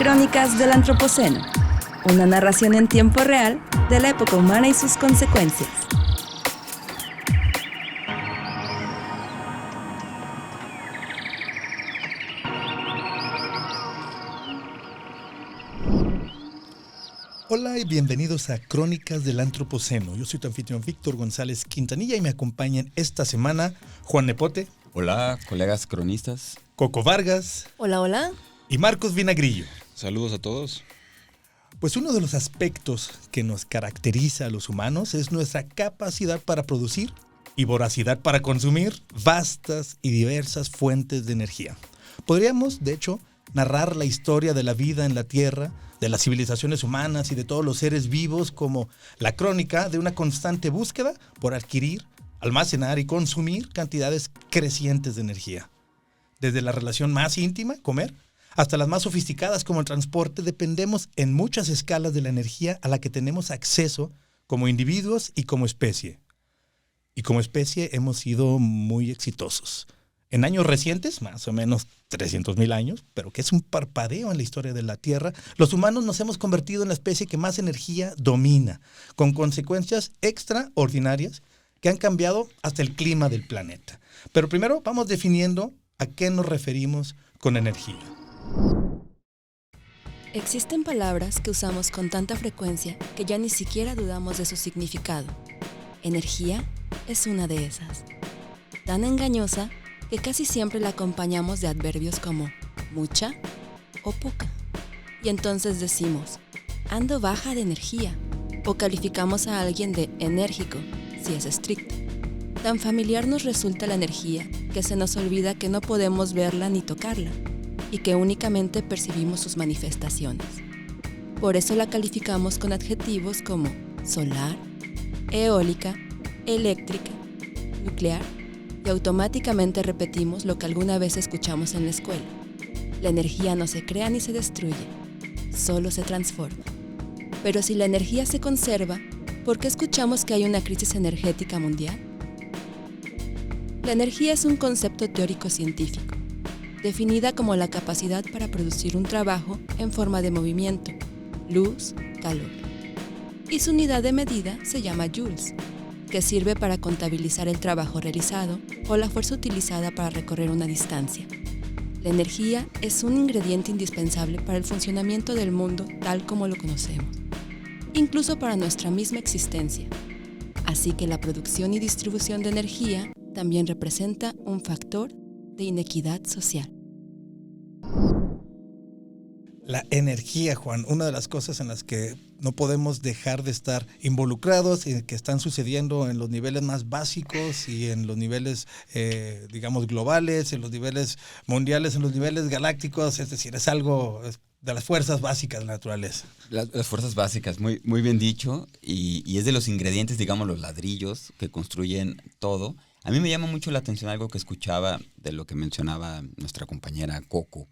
Crónicas del Antropoceno, una narración en tiempo real de la época humana y sus consecuencias. Hola y bienvenidos a Crónicas del Antropoceno. Yo soy tu anfitrión Víctor González Quintanilla y me acompañan esta semana Juan Nepote. Hola, colegas cronistas. Coco Vargas. Hola, hola. Y Marcos Vinagrillo. Saludos a todos. Pues uno de los aspectos que nos caracteriza a los humanos es nuestra capacidad para producir y voracidad para consumir vastas y diversas fuentes de energía. Podríamos, de hecho, narrar la historia de la vida en la Tierra, de las civilizaciones humanas y de todos los seres vivos como la crónica de una constante búsqueda por adquirir, almacenar y consumir cantidades crecientes de energía. Desde la relación más íntima, comer, hasta las más sofisticadas como el transporte, dependemos en muchas escalas de la energía a la que tenemos acceso como individuos y como especie. Y como especie hemos sido muy exitosos. En años recientes, más o menos 300,000 años, pero que es un parpadeo en la historia de la Tierra, los humanos nos hemos convertido en la especie que más energía domina, con consecuencias extraordinarias que han cambiado hasta el clima del planeta. Pero primero vamos definiendo a qué nos referimos con energía. Existen palabras que usamos con tanta frecuencia que ya ni siquiera dudamos de su significado. Energía es una de esas. Tan engañosa que casi siempre la acompañamos de adverbios como mucha o poca. Y entonces decimos, ando baja de energía, o calificamos a alguien de enérgico, si es estricto. Tan familiar nos resulta la energía que se nos olvida que no podemos verla ni tocarla, y que únicamente percibimos sus manifestaciones. Por eso la calificamos con adjetivos como solar, eólica, eléctrica, nuclear, y automáticamente repetimos lo que alguna vez escuchamos en la escuela. La energía no se crea ni se destruye, solo se transforma. Pero si la energía se conserva, ¿por qué escuchamos que hay una crisis energética mundial? La energía es un concepto teórico científico, definida como la capacidad para producir un trabajo en forma de movimiento, luz, calor. Y su unidad de medida se llama joules, que sirve para contabilizar el trabajo realizado o la fuerza utilizada para recorrer una distancia. La energía es un ingrediente indispensable para el funcionamiento del mundo tal como lo conocemos, incluso para nuestra misma existencia. Así que la producción y distribución de energía también representa un factor de inequidad social. La energía, Juan, una de las cosas en las que no podemos dejar de estar involucrados y que están sucediendo en los niveles más básicos y en los niveles, digamos, globales, en los niveles mundiales, en los niveles galácticos, es decir, es algo de las fuerzas básicas de la naturaleza. Las fuerzas básicas, muy bien dicho, y es de los ingredientes, digamos, los ladrillos que construyen todo. A mí me llama mucho la atención algo que escuchaba de lo que mencionaba nuestra compañera Coco.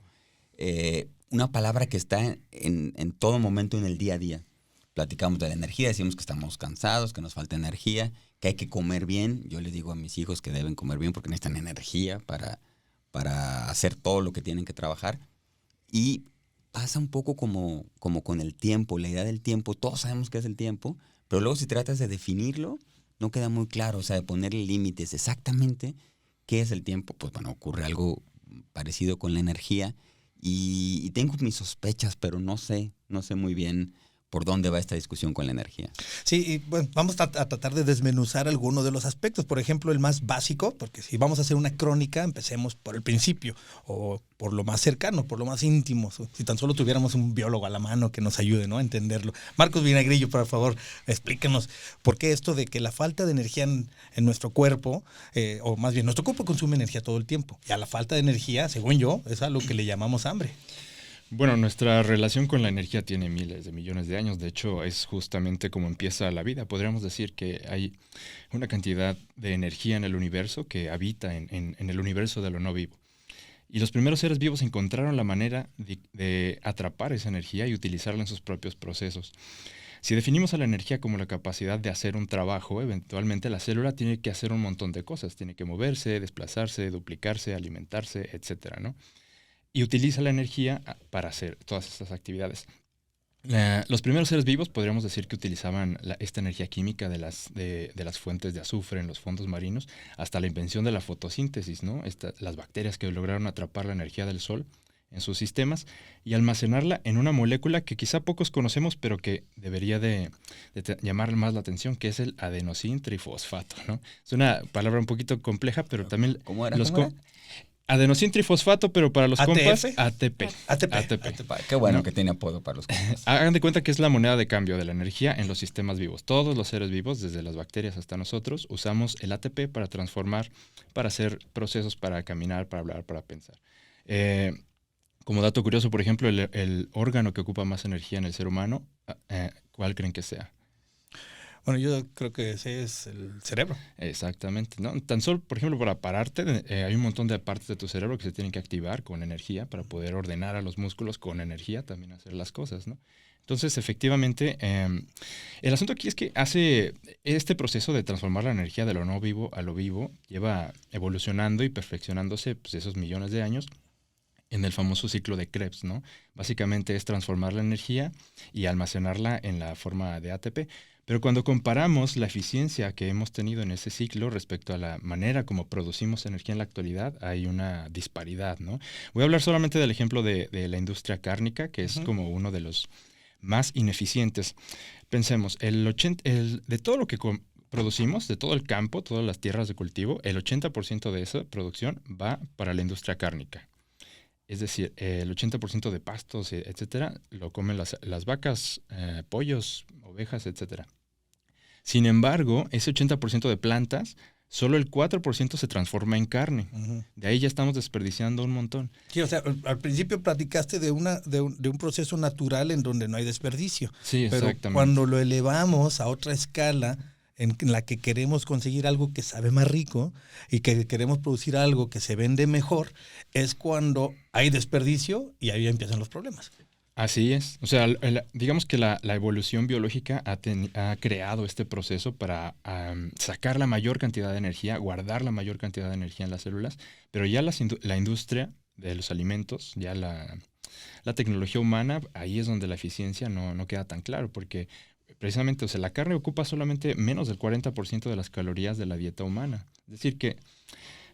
Una palabra que está en todo momento en el día a día. Platicamos de la energía, decimos que estamos cansados, que nos falta energía, que hay que comer bien. Yo les digo a mis hijos que deben comer bien porque necesitan energía para hacer todo lo que tienen que trabajar. Y pasa un poco como con el tiempo, la idea del tiempo. Todos sabemos qué es el tiempo, pero luego si tratas de definirlo, no queda muy claro, o sea, de ponerle límites exactamente qué es el tiempo. Pues bueno, ocurre algo parecido con la energía. Y tengo mis sospechas, pero no sé muy bien por dónde va esta discusión con la energía. Sí, y bueno, vamos a tratar de desmenuzar algunos de los aspectos. Por ejemplo, el más básico, porque si vamos a hacer una crónica, empecemos por el principio, o por lo más cercano, por lo más íntimo. Si tan solo tuviéramos un biólogo a la mano que nos ayude, ¿no?, a entenderlo. Marcos Vinagrillo, por favor, explíquenos por qué esto de que la falta de energía en nuestro cuerpo, o más bien, nuestro cuerpo consume energía todo el tiempo. Y a la falta de energía, según yo, es a lo que le llamamos hambre. Bueno, nuestra relación con la energía tiene miles de millones de años. De hecho, es justamente como empieza la vida. Podríamos decir que hay una cantidad de energía en el universo que habita en el universo de lo no vivo. Y los primeros seres vivos encontraron la manera de atrapar esa energía y utilizarla en sus propios procesos. Si definimos a la energía como la capacidad de hacer un trabajo, eventualmente la célula tiene que hacer un montón de cosas. Tiene que moverse, desplazarse, duplicarse, alimentarse, etcétera, ¿no? y utiliza la energía para hacer todas estas actividades. Los primeros seres vivos podríamos decir que utilizaban esta energía química de las fuentes de azufre en los fondos marinos hasta la invención de la fotosíntesis, ¿no? Las bacterias que lograron atrapar la energía del sol en sus sistemas y almacenarla en una molécula que quizá pocos conocemos, pero que debería de llamar más la atención, que es el adenosín trifosfato, ¿no? Es una palabra un poquito compleja, pero también... ¿Cómo era? Adenosín trifosfato, pero para los compas, ATP. Qué bueno que tiene apodo para los compas. Hagan de cuenta que es la moneda de cambio de la energía en los sistemas vivos. Todos los seres vivos, desde las bacterias hasta nosotros, usamos el ATP para transformar, para hacer procesos, para caminar, para hablar, para pensar. Como dato curioso, por ejemplo, el órgano que ocupa más energía en el ser humano, ¿cuál creen que sea? Bueno, yo creo que ese es el cerebro. Exactamente, ¿no? Tan solo, por ejemplo, para pararte, hay un montón de partes de tu cerebro que se tienen que activar con energía para poder ordenar a los músculos con energía también hacer las cosas, ¿no? Entonces, efectivamente, el asunto aquí es que hace este proceso de transformar la energía de lo no vivo a lo vivo, lleva evolucionando y perfeccionándose pues, esos millones de años en el famoso ciclo de Krebs, ¿no? Básicamente es transformar la energía y almacenarla en la forma de ATP. Pero cuando comparamos la eficiencia que hemos tenido en ese ciclo respecto a la manera como producimos energía en la actualidad, hay una disparidad, ¿no? Voy a hablar solamente del ejemplo de la industria cárnica, que es como uno de los más ineficientes. Pensemos, de todo lo que producimos, de todo el campo, todas las tierras de cultivo, el 80% de esa producción va para la industria cárnica. Es decir, el 80% de pastos, etcétera, lo comen las vacas, pollos, ovejas, etcétera. Sin embargo, ese 80% de plantas, solo el 4% se transforma en carne. Uh-huh. De ahí ya estamos desperdiciando un montón. Sí, o sea, al principio platicaste de un proceso natural en donde no hay desperdicio. Sí, exactamente. Pero cuando lo elevamos a otra escala, en la que queremos conseguir algo que sabe más rico y que queremos producir algo que se vende mejor, es cuando hay desperdicio y ahí empiezan los problemas. Así es. O sea, digamos que la evolución biológica ha creado este proceso para sacar la mayor cantidad de energía, guardar la mayor cantidad de energía en las células, pero ya la industria de los alimentos, ya la tecnología humana, ahí es donde la eficiencia no queda tan claro, porque precisamente, o sea, la carne ocupa solamente menos del 40% de las calorías de la dieta humana. Es decir que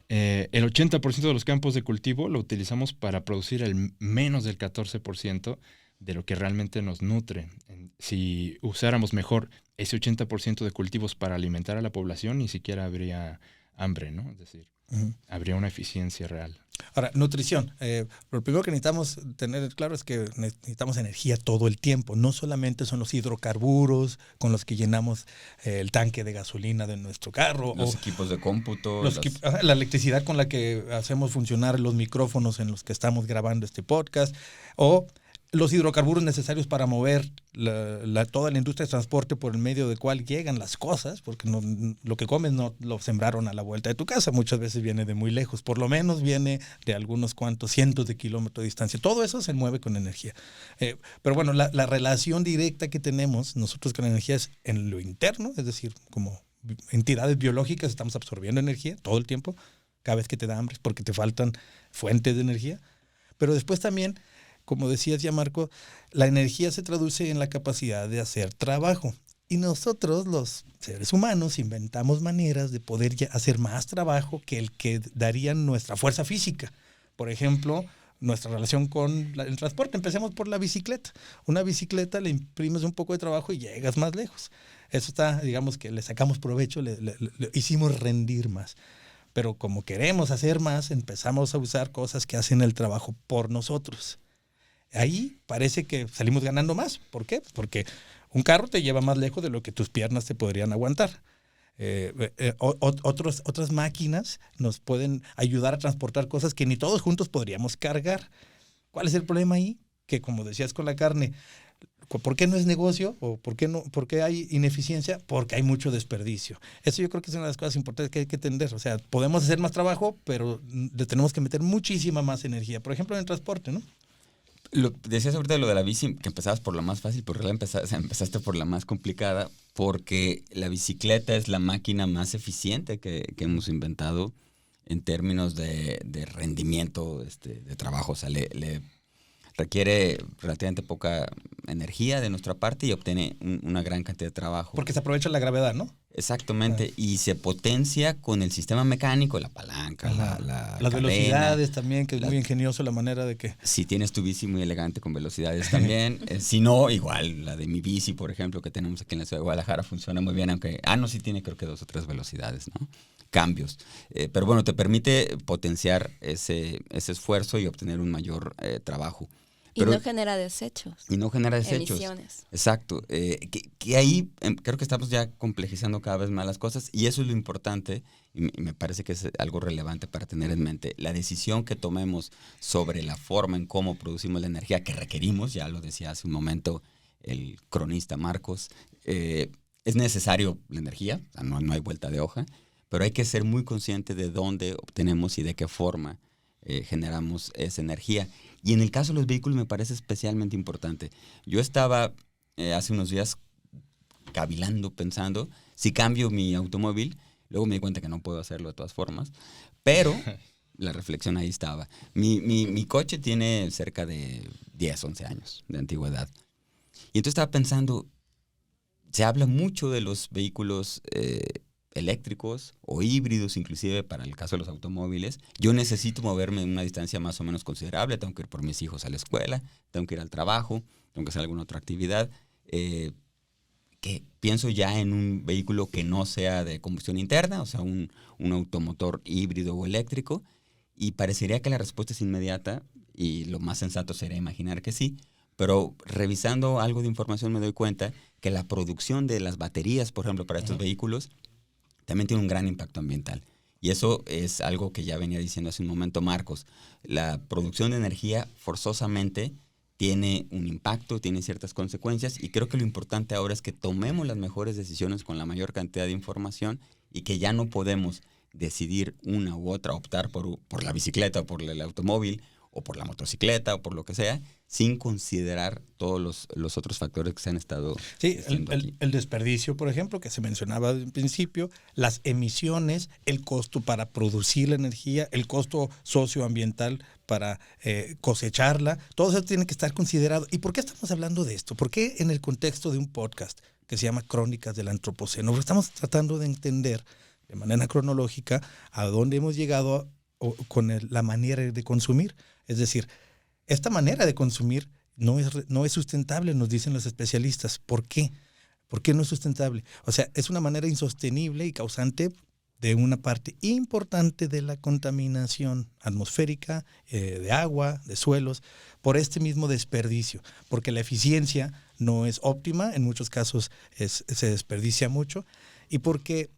el 80% de los campos de cultivo lo utilizamos para producir el menos del 14% de lo que realmente nos nutre. Si usáramos mejor ese 80% de cultivos para alimentar a la población, ni siquiera habría hambre, ¿no? Es decir, habría una eficiencia real. Ahora, nutrición. Lo primero que necesitamos tener claro es que necesitamos energía todo el tiempo. No solamente son los hidrocarburos con los que llenamos el tanque de gasolina de nuestro carro. Los equipos de cómputo. La electricidad con la que hacemos funcionar los micrófonos en los que estamos grabando este podcast. O los hidrocarburos necesarios para mover toda la industria de transporte por el medio del cual llegan las cosas, porque lo que comes no lo sembraron a la vuelta de tu casa, muchas veces viene de muy lejos, por lo menos viene de algunos cuantos cientos de kilómetros de distancia. Todo eso se mueve con energía. Pero bueno, la relación directa que tenemos nosotros con la energía es en lo interno, es decir, como entidades biológicas estamos absorbiendo energía todo el tiempo, cada vez que te da hambre es porque te faltan fuentes de energía, pero después también, como decías ya, Marco, la energía se traduce en la capacidad de hacer trabajo. Y nosotros, los seres humanos, inventamos maneras de poder hacer más trabajo que el que daría nuestra fuerza física. Por ejemplo, nuestra relación con el transporte. Empecemos por la bicicleta. Una bicicleta le imprimes un poco de trabajo y llegas más lejos. Eso está, digamos que le sacamos provecho, le hicimos rendir más. Pero como queremos hacer más, empezamos a usar cosas que hacen el trabajo por nosotros. Ahí parece que salimos ganando más. ¿Por qué? Porque un carro te lleva más lejos de lo que tus piernas te podrían aguantar. Otras máquinas nos pueden ayudar a transportar cosas que ni todos juntos podríamos cargar. ¿Cuál es el problema ahí? Que como decías con la carne, ¿por qué no es negocio? ¿O por qué hay ineficiencia? Porque hay mucho desperdicio. Eso yo creo que es una de las cosas importantes que hay que entender. O sea, podemos hacer más trabajo, pero le tenemos que meter muchísima más energía. Por ejemplo, en el transporte, ¿no? Decías ahorita lo de la bici, que empezabas por la más fácil, pero empezaste por la más complicada, porque la bicicleta es la máquina más eficiente que hemos inventado en términos de rendimiento de trabajo. O sea, le requiere relativamente poca energía de nuestra parte y obtiene una gran cantidad de trabajo. Porque se aprovecha la gravedad, ¿no? Exactamente, y se potencia con el sistema mecánico, la palanca, la las cadena, velocidades también, que es muy ingenioso la manera de que... Si tienes tu bici muy elegante con velocidades también, si no, igual la de mi bici, por ejemplo, que tenemos aquí en la ciudad de Guadalajara, funciona muy bien, aunque, no, sí tiene creo que 2 o 3 velocidades, ¿no? Cambios. Pero bueno, te permite potenciar ese esfuerzo y obtener un mayor trabajo. Pero, y no genera desechos. Y no genera desechos. Emisiones. Exacto. Que ahí creo que estamos ya complejizando cada vez más las cosas y eso es lo importante y me parece que es algo relevante para tener en mente. La decisión que tomemos sobre la forma en cómo producimos la energía que requerimos, ya lo decía hace un momento el cronista Marcos, es necesario la energía, o sea, no hay vuelta de hoja, pero hay que ser muy consciente de dónde obtenemos y de qué forma generamos esa energía. Y en el caso de los vehículos me parece especialmente importante. Yo estaba hace unos días cavilando, pensando, si cambio mi automóvil, luego me di cuenta que no puedo hacerlo de todas formas, pero la reflexión ahí estaba. Mi coche tiene cerca de 10, 11 años de antigüedad. Y entonces estaba pensando, se habla mucho de los vehículos eléctricos o híbridos, inclusive para el caso de los automóviles. Yo necesito moverme en una distancia más o menos considerable, tengo que ir por mis hijos a la escuela, tengo que ir al trabajo, tengo que hacer alguna otra actividad, que pienso ya en un vehículo que no sea de combustión interna, o sea, un automotor híbrido o eléctrico, y parecería que la respuesta es inmediata, y lo más sensato sería imaginar que sí, pero revisando algo de información me doy cuenta que la producción de las baterías, por ejemplo, para estos vehículos, también tiene un gran impacto ambiental. Y eso es algo que ya venía diciendo hace un momento Marcos. La producción de energía forzosamente tiene un impacto, tiene ciertas consecuencias y creo que lo importante ahora es que tomemos las mejores decisiones con la mayor cantidad de información y que ya no podemos decidir una u otra, optar por la bicicleta o por el automóvil o por la motocicleta o por lo que sea, sin considerar todos los otros factores que se han estado diciendo aquí. El desperdicio, por ejemplo, que se mencionaba al principio, las emisiones, el costo para producir la energía, el costo socioambiental para cosecharla, todo eso tiene que estar considerado. ¿Y por qué estamos hablando de esto? ¿Por qué en el contexto de un podcast que se llama Crónicas del Antropoceno? Porque estamos tratando de entender de manera cronológica a dónde hemos llegado con la manera de consumir. Es decir, esta manera de consumir no es sustentable, nos dicen los especialistas. ¿Por qué? ¿Por qué no es sustentable? O sea, es una manera insostenible y causante de una parte importante de la contaminación atmosférica, de agua, de suelos, por este mismo desperdicio, porque la eficiencia no es óptima, en muchos casos se desperdicia mucho, y porque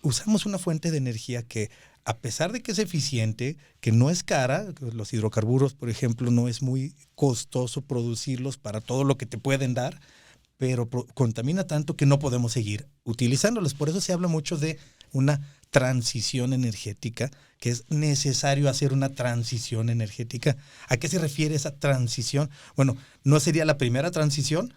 usamos una fuente de energía que, a pesar de que es eficiente, que no es cara, los hidrocarburos, por ejemplo, no es muy costoso producirlos para todo lo que te pueden dar, pero contamina tanto que no podemos seguir utilizándolos. Por eso se habla mucho de una transición energética, que es necesario hacer una transición energética. ¿A qué se refiere esa transición? Bueno, no sería la primera transición.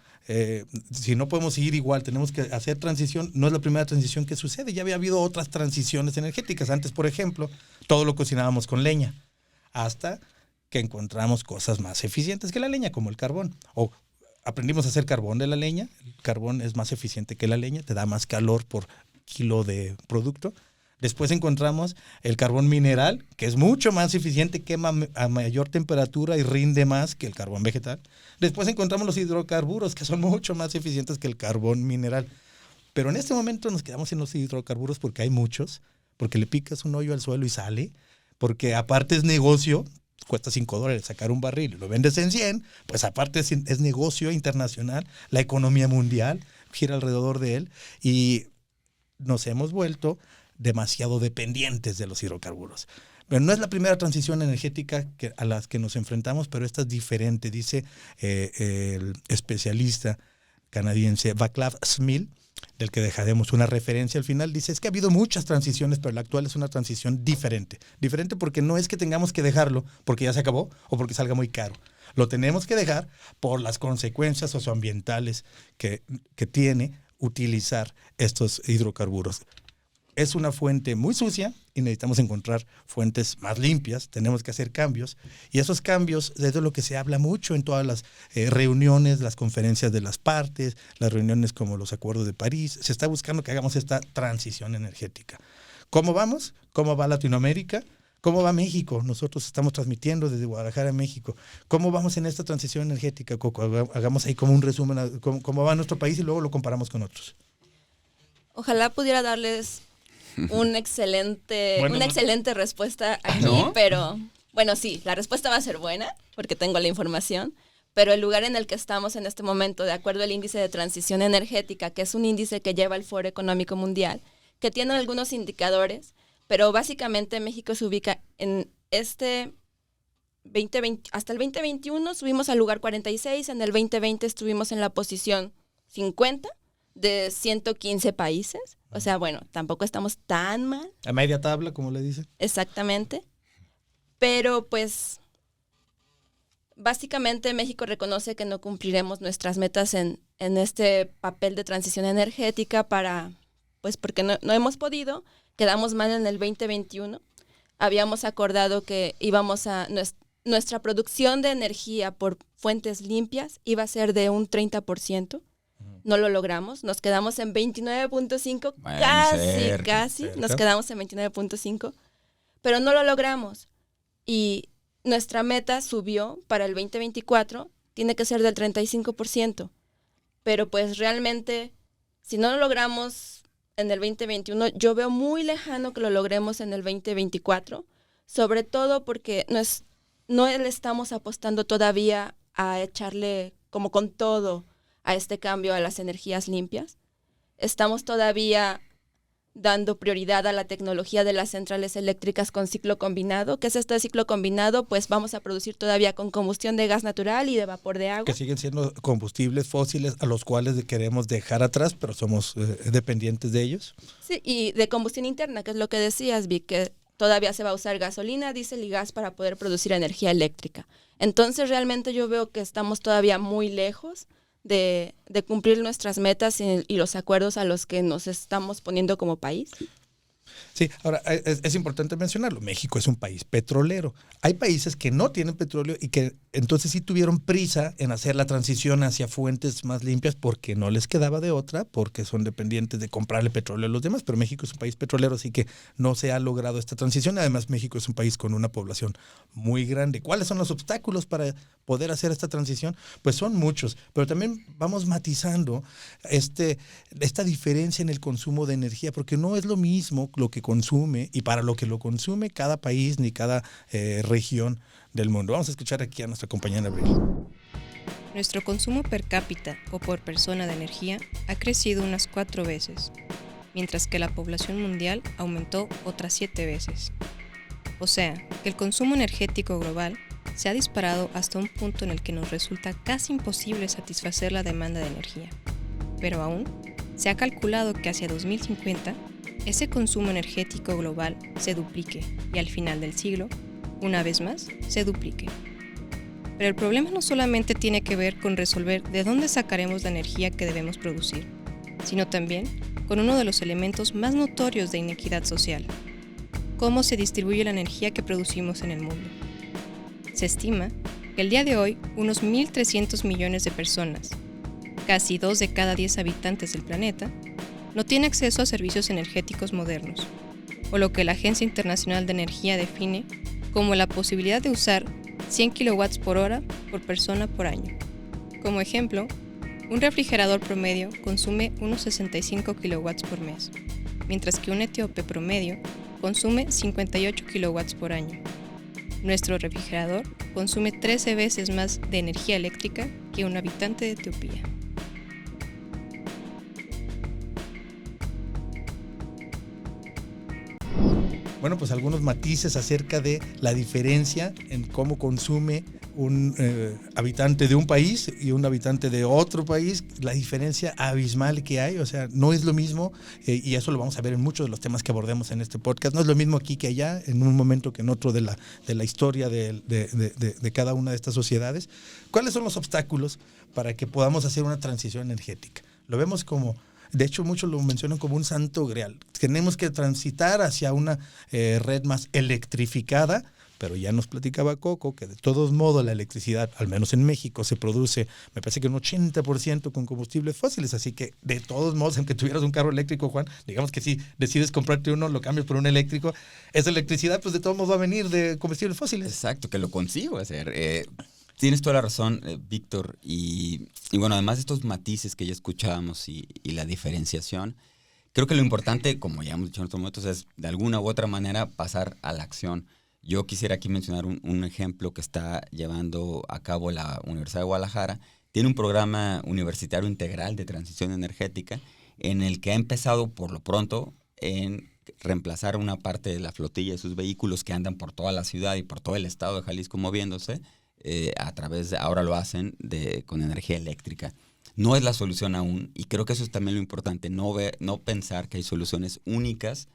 Si no podemos seguir igual, tenemos que hacer transición. No es la primera transición que sucede. Ya había habido otras transiciones energéticas. Antes, por ejemplo, todo lo cocinábamos con leña, hasta que encontramos cosas más eficientes que la leña, como el carbón. O aprendimos a hacer carbón de la leña. El carbón es más eficiente que la leña, te da más calor por kilo de producto. Después encontramos el carbón mineral, que es mucho más eficiente, quema a mayor temperatura y rinde más que el carbón vegetal. Después encontramos los hidrocarburos, que son mucho más eficientes que el carbón mineral. Pero en este momento nos quedamos en los hidrocarburos porque hay muchos, porque le picas un hoyo al suelo y sale, porque aparte es negocio, cuesta $5 sacar un barril y lo vendes en 100, pues aparte es negocio internacional, la economía mundial gira alrededor de él y nos hemos vuelto demasiado dependientes de los hidrocarburos. Pero no es la primera transición energética a las que nos enfrentamos, pero esta es diferente, dice el especialista canadiense Václav Smil, del que dejaremos una referencia al final. Dice, es que ha habido muchas transiciones, pero la actual es una transición diferente. Diferente porque no es que tengamos que dejarlo porque ya se acabó o porque salga muy caro. Lo tenemos que dejar por las consecuencias socioambientales que tiene utilizar estos hidrocarburos. es una fuente muy sucia y necesitamos encontrar fuentes más limpias, tenemos que hacer cambios y esos cambios es de lo que se habla mucho en todas las reuniones, las conferencias de las partes, las reuniones como los acuerdos de París, se está buscando que hagamos esta transición energética. ¿Cómo vamos? ¿Cómo va Latinoamérica? ¿Cómo va México? Nosotros estamos transmitiendo desde Guadalajara a México. ¿Cómo vamos en esta transición energética, Coco? Hagamos ahí como un resumen, cómo va nuestro país y luego lo comparamos con otros. Ojalá pudiera darles una excelente respuesta aquí, ¿no? Pero bueno, sí, la respuesta va a ser buena porque tengo la información, pero el lugar en el que estamos en este momento, de acuerdo al índice de transición energética, que es un índice que lleva el Foro Económico Mundial, que tiene algunos indicadores, pero básicamente México se ubica en este 2020, hasta el 2021 subimos al lugar 46, en el 2020 estuvimos en la posición 50 de 115 países. O sea, bueno, tampoco estamos tan mal. A media tabla, como le dicen. Exactamente. Pero pues, básicamente México reconoce que no cumpliremos nuestras metas en este papel de transición energética pues porque no hemos podido. Quedamos mal en el 2021. Habíamos acordado que nuestra producción de energía por fuentes limpias iba a ser de un 30%. No lo logramos, nos quedamos en 29.5, casi, nos quedamos en 29.5, pero no lo logramos. Y nuestra meta subió para el 2024, tiene que ser del 35%, pero pues realmente, si no lo logramos en el 2021, yo veo muy lejano que lo logremos en el 2024, sobre todo porque no le estamos apostando todavía a echarle como con todo a este cambio a las energías limpias. Estamos todavía dando prioridad a la tecnología de las centrales eléctricas con ciclo combinado. ¿Qué es este ciclo combinado? Pues vamos a producir todavía con combustión de gas natural y de vapor de agua. Que siguen siendo combustibles fósiles a los cuales queremos dejar atrás, pero somos dependientes de ellos. Sí, y de combustión interna, que es lo que decías, Vic, que todavía se va a usar gasolina, diésel y gas para poder producir energía eléctrica. Entonces realmente yo veo que estamos todavía muy lejos de cumplir nuestras metas y los acuerdos a los que nos estamos poniendo como país. Sí, ahora es importante mencionarlo. México es un país petrolero. Hay países que no tienen petróleo y que entonces sí tuvieron prisa en hacer la transición hacia fuentes más limpias porque no les quedaba de otra, porque son dependientes de comprarle petróleo a los demás. Pero México es un país petrolero, así que no se ha logrado esta transición. Además, México es un país con una población muy grande. ¿Cuáles son los obstáculos para poder hacer esta transición? Pues son muchos, pero también vamos matizando esta diferencia en el consumo de energía, porque no es lo mismo lo que consume y para lo que lo consume cada país ni cada región del mundo. Vamos a escuchar aquí a nuestra compañera Abril. Nuestro consumo per cápita o por persona de energía ha crecido unas 4 veces, mientras que la población mundial aumentó otras 7 veces. O sea, que el consumo energético global se ha disparado hasta un punto en el que nos resulta casi imposible satisfacer la demanda de energía. Pero aún, se ha calculado que hacia 2050, ese consumo energético global se duplique y al final del siglo, una vez más, se duplique. Pero el problema no solamente tiene que ver con resolver de dónde sacaremos la energía que debemos producir, sino también con uno de los elementos más notorios de inequidad social: cómo se distribuye la energía que producimos en el mundo. Se estima que el día de hoy unos 1.300 millones de personas, casi 2 de cada 10 habitantes del planeta, no tienen acceso a servicios energéticos modernos, o lo que la Agencia Internacional de Energía define como la posibilidad de usar 100 kilowatts por hora por persona por año. Como ejemplo, un refrigerador promedio consume unos 65 kilowatts por mes, mientras que un etíope promedio consume 58 kilowatts por año. Nuestro refrigerador consume 13 veces más de energía eléctrica que un habitante de Etiopía. Bueno, pues algunos matices acerca de la diferencia en cómo consume un habitante de un país y un habitante de otro país, la diferencia abismal que hay. O sea, no es lo mismo, y eso lo vamos a ver en muchos de los temas que abordemos en este podcast, no es lo mismo aquí que allá, en un momento que en otro de la historia de cada una de estas sociedades. ¿Cuáles son los obstáculos para que podamos hacer una transición energética? Lo vemos como De hecho, muchos lo mencionan como un santo grial. Tenemos que transitar hacia una red más electrificada, pero ya nos platicaba Coco que de todos modos la electricidad, al menos en México, se produce, me parece que un 80% con combustibles fósiles, así que de todos modos, aunque tuvieras un carro eléctrico, Juan, digamos que si decides comprarte uno, lo cambias por un eléctrico, esa electricidad pues de todos modos va a venir de combustibles fósiles. Exacto, que lo consigo hacer. Tienes toda la razón, Víctor, y bueno, además de estos matices que ya escuchábamos y la diferenciación, creo que lo importante, como ya hemos dicho en otros momentos, es de alguna u otra manera pasar a la acción. Yo quisiera aquí mencionar un ejemplo que está llevando a cabo la Universidad de Guadalajara. Tiene un programa universitario integral de transición energética en el que ha empezado por lo pronto en reemplazar una parte de la flotilla de sus vehículos que andan por toda la ciudad y por todo el estado de Jalisco moviéndose, a través de, ahora lo hacen con energía eléctrica. No es la solución aún, y creo que eso es también lo importante, no pensar que hay soluciones únicas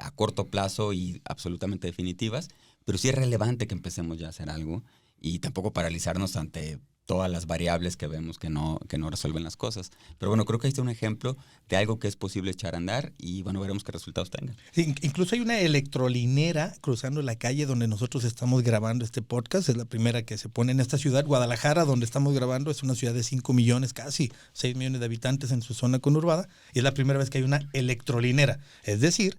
a corto plazo y absolutamente definitivas, pero sí es relevante que empecemos ya a hacer algo y tampoco paralizarnos ante todas las variables que vemos que no resuelven las cosas. Pero bueno, creo que ahí está un ejemplo de algo que es posible echar a andar y bueno, veremos qué resultados tengan. Sí, incluso hay una electrolinera cruzando la calle donde nosotros estamos grabando este podcast. Es la primera que se pone en esta ciudad. Guadalajara, donde estamos grabando, es una ciudad de 5 millones, casi 6 millones de habitantes en su zona conurbada. Y es la primera vez que hay una electrolinera. Es decir,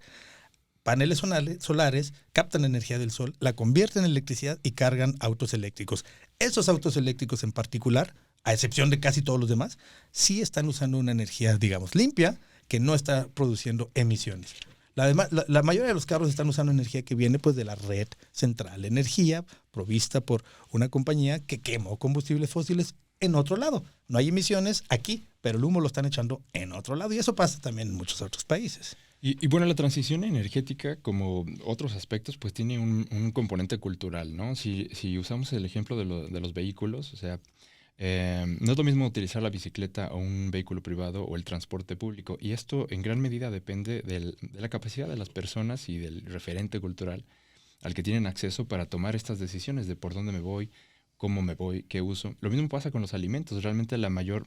paneles solares captan energía del sol, la convierten en electricidad y cargan autos eléctricos. Esos autos eléctricos en particular, a excepción de casi todos los demás, sí están usando una energía, digamos, limpia, que no está produciendo emisiones. La mayoría de los carros están usando energía que viene pues de la red central de energía provista por una compañía que quemó combustibles fósiles en otro lado. No hay emisiones aquí, pero el humo lo están echando en otro lado y eso pasa también en muchos otros países. Y bueno, la transición energética, como otros aspectos, pues tiene un componente cultural, ¿no? Si usamos el ejemplo de los vehículos, o sea, no es lo mismo utilizar la bicicleta o un vehículo privado o el transporte público. Y esto en gran medida depende de la capacidad de las personas y del referente cultural al que tienen acceso para tomar estas decisiones de por dónde me voy, cómo me voy, qué uso. Lo mismo pasa con los alimentos. Realmente el mayor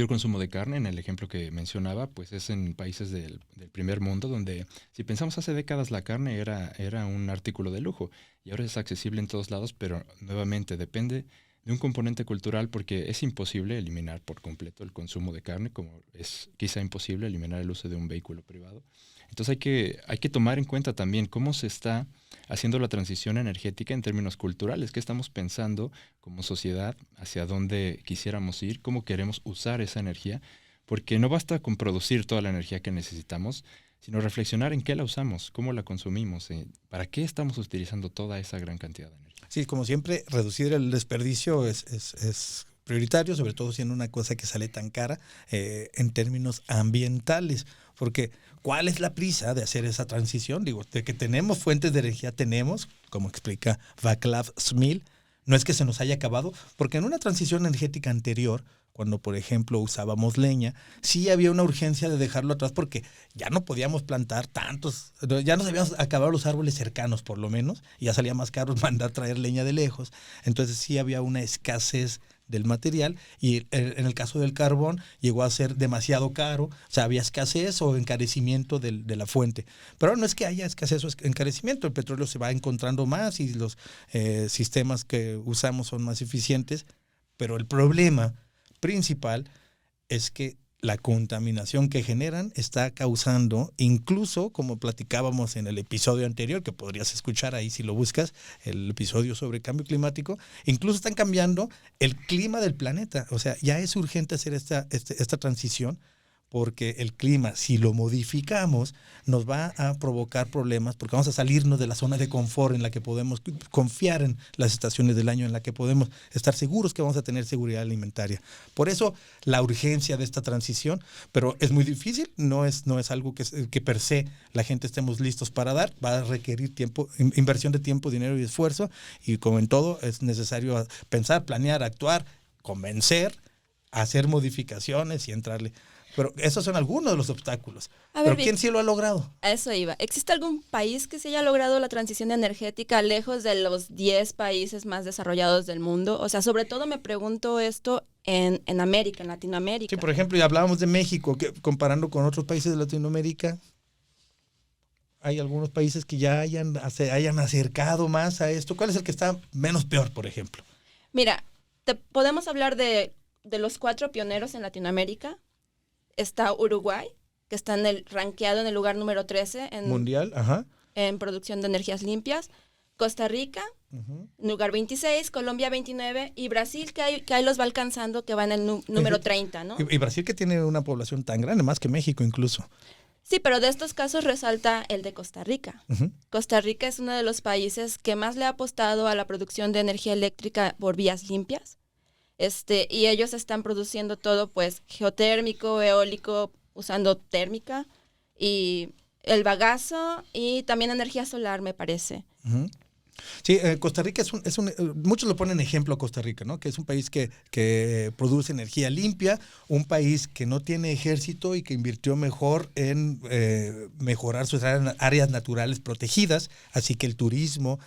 consumo de carne, en el ejemplo que mencionaba, pues es en países del primer mundo, donde si pensamos hace décadas la carne era un artículo de lujo y ahora es accesible en todos lados, pero nuevamente depende de un componente cultural porque es imposible eliminar por completo el consumo de carne, como es quizá imposible eliminar el uso de un vehículo privado. Entonces hay que tomar en cuenta también cómo se está haciendo la transición energética en términos culturales, qué estamos pensando como sociedad, hacia dónde quisiéramos ir, cómo queremos usar esa energía, porque no basta con producir toda la energía que necesitamos, sino reflexionar en qué la usamos, cómo la consumimos, para qué estamos utilizando toda esa gran cantidad de energía. Sí, como siempre, reducir el desperdicio es prioritario, sobre todo siendo una cosa que sale tan cara en términos ambientales, porque ¿cuál es la prisa de hacer esa transición? Digo, de que tenemos fuentes de energía, tenemos, como explica Václav Smil, no es que se nos haya acabado, porque en una transición energética anterior, cuando por ejemplo usábamos leña, sí había una urgencia de dejarlo atrás porque ya no podíamos plantar tantos, ya nos habíamos acabado los árboles cercanos por lo menos, y ya salía más caro mandar traer leña de lejos, entonces sí había una escasez del material y en el caso del carbón llegó a ser demasiado caro, o sea, había escasez o encarecimiento de la fuente. Pero no es que haya escasez o encarecimiento, el petróleo se va encontrando más y los sistemas que usamos son más eficientes, pero el problema principal es que la contaminación que generan está causando, incluso como platicábamos en el episodio anterior, que podrías escuchar ahí si lo buscas, el episodio sobre cambio climático, incluso están cambiando el clima del planeta. O sea, ya es urgente hacer esta transición porque el clima, si lo modificamos, nos va a provocar problemas porque vamos a salirnos de la zona de confort en la que podemos confiar en las estaciones del año, en la que podemos estar seguros que vamos a tener seguridad alimentaria. Por eso la urgencia de esta transición, pero es muy difícil, no es algo que per se la gente estemos listos para dar, va a requerir tiempo, inversión de tiempo, dinero y esfuerzo, y como en todo es necesario pensar, planear, actuar, convencer, hacer modificaciones y entrarle. Pero esos son algunos de los obstáculos. Pero ¿quién sí lo ha logrado? A eso iba. ¿Existe algún país que se haya logrado la transición energética lejos de los 10 países más desarrollados del mundo? O sea, sobre todo me pregunto esto en América, en Latinoamérica. Sí, por ejemplo, ya hablábamos de México, que comparando con otros países de Latinoamérica, hay algunos países que ya hayan acercado más a esto. ¿Cuál es el que está menos peor, por ejemplo? Mira, podemos hablar de los 4 pioneros en Latinoamérica. Está Uruguay, que está rankeado en el lugar número 13 mundial, en producción de energías limpias. Costa Rica, lugar 26, Colombia 29 y Brasil, que ahí los va alcanzando, que va en el número 30, ¿no? Y Brasil, que tiene una población tan grande, más que México incluso. Sí, pero de estos casos resalta el de Costa Rica. Costa Rica es uno de los países que más le ha apostado a la producción de energía eléctrica por vías limpias. Y ellos están produciendo todo, pues, geotérmico, eólico, usando térmica, y el bagazo, y también energía solar, me parece. Sí, Costa Rica muchos lo ponen ejemplo a Costa Rica, ¿no? Que es un país que produce energía limpia, un país que no tiene ejército y que invirtió mejor en mejorar sus áreas naturales protegidas, así que el turismo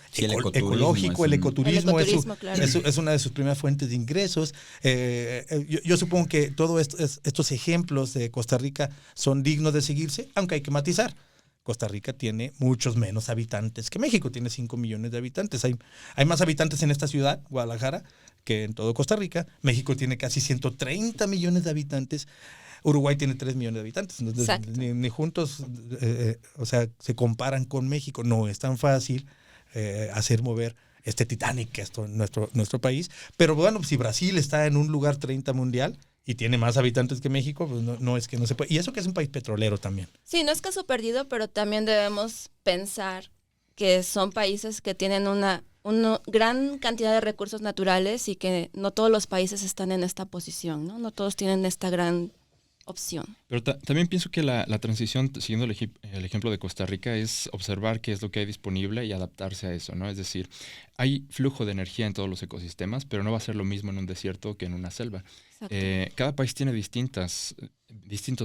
ecológico, el ecoturismo claro. es una de sus primeras fuentes de ingresos. Yo supongo que todos estos ejemplos de Costa Rica son dignos de seguirse, aunque hay que matizar. Costa Rica tiene muchos menos habitantes que México, tiene 5 millones de habitantes. Hay más habitantes en esta ciudad, Guadalajara, que en todo Costa Rica. México tiene casi 130 millones de habitantes. Uruguay tiene 3 millones de habitantes. Entonces, ni juntos, se comparan con México. No es tan fácil hacer mover este Titanic, que es nuestro país. Pero bueno, si Brasil está en un lugar 30 mundial y tiene más habitantes que México, pues no es que no se puede. Y eso que es un país petrolero también. Sí, no es caso perdido, pero también debemos pensar que son países que tienen una gran cantidad de recursos naturales y que no todos los países están en esta posición, ¿no? No todos tienen esta gran opción. Pero también pienso que la transición, siguiendo el ejemplo de Costa Rica, es observar qué es lo que hay disponible y adaptarse a eso, ¿no? Es decir, hay flujo de energía en todos los ecosistemas, pero no va a ser lo mismo en un desierto que en una selva. Cada país tiene distintos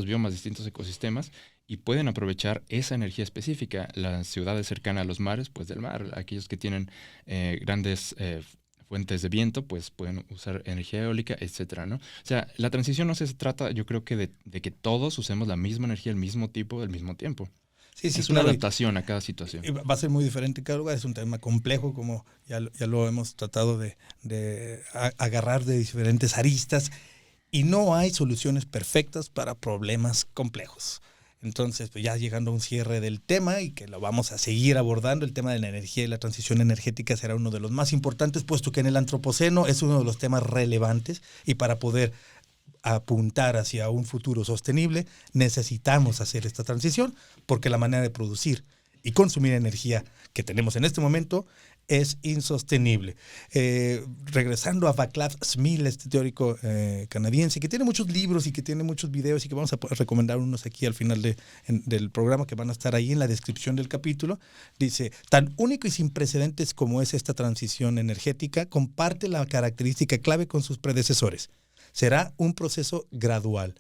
biomas, distintos ecosistemas, y pueden aprovechar esa energía específica. Las ciudades cercanas a los mares, pues del mar. Aquellos que tienen grandes fuentes de viento, pues pueden usar energía eólica, etcétera, ¿no? O sea, la transición no se trata, yo creo que de que todos usemos la misma energía, el mismo tipo, al mismo tiempo. Sí, es una adaptación a cada situación. Va a ser muy diferente en cada lugar, es un tema complejo, como ya lo hemos tratado de agarrar de diferentes aristas, y no hay soluciones perfectas para problemas complejos. Entonces, pues ya llegando a un cierre del tema, y que lo vamos a seguir abordando, el tema de la energía y la transición energética será uno de los más importantes, puesto que en el antropoceno es uno de los temas relevantes, y para poder apuntar hacia un futuro sostenible necesitamos hacer esta transición, porque la manera de producir y consumir energía que tenemos en este momento es insostenible. Regresando a Václav Smil, este teórico canadiense, que tiene muchos libros y que tiene muchos videos, y que vamos a recomendar unos aquí al final del programa, que van a estar ahí en la descripción del capítulo, dice: tan único y sin precedentes como es esta transición energética, comparte la característica clave con sus predecesores. Será un proceso gradual,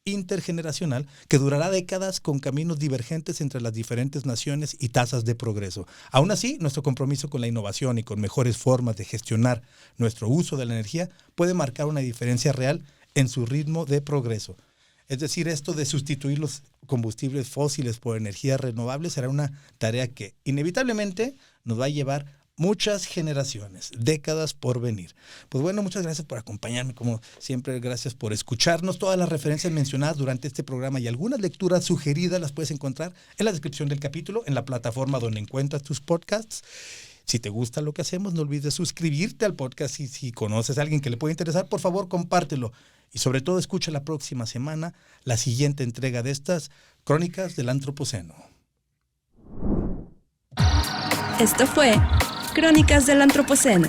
intergeneracional, que durará décadas, con caminos divergentes entre las diferentes naciones y tasas de progreso. Aún así, nuestro compromiso con la innovación y con mejores formas de gestionar nuestro uso de la energía puede marcar una diferencia real en su ritmo de progreso. Es decir, esto de sustituir los combustibles fósiles por energías renovables será una tarea que inevitablemente nos va a llevar muchas generaciones, décadas por venir. Pues bueno, muchas gracias por acompañarme, como siempre, gracias por escucharnos. Todas las referencias mencionadas durante este programa y algunas lecturas sugeridas las puedes encontrar en la descripción del capítulo, en la plataforma donde encuentras tus podcasts. Si te gusta lo que hacemos, no olvides suscribirte al podcast, y si conoces a alguien que le puede interesar, por favor, compártelo. Y sobre todo, escucha la próxima semana la siguiente entrega de estas Crónicas del Antropoceno. Esto fue Crónicas del Antropoceno,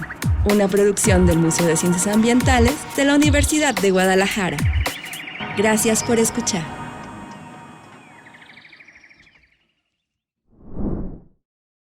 una producción del Museo de Ciencias Ambientales de la Universidad de Guadalajara. Gracias por escuchar.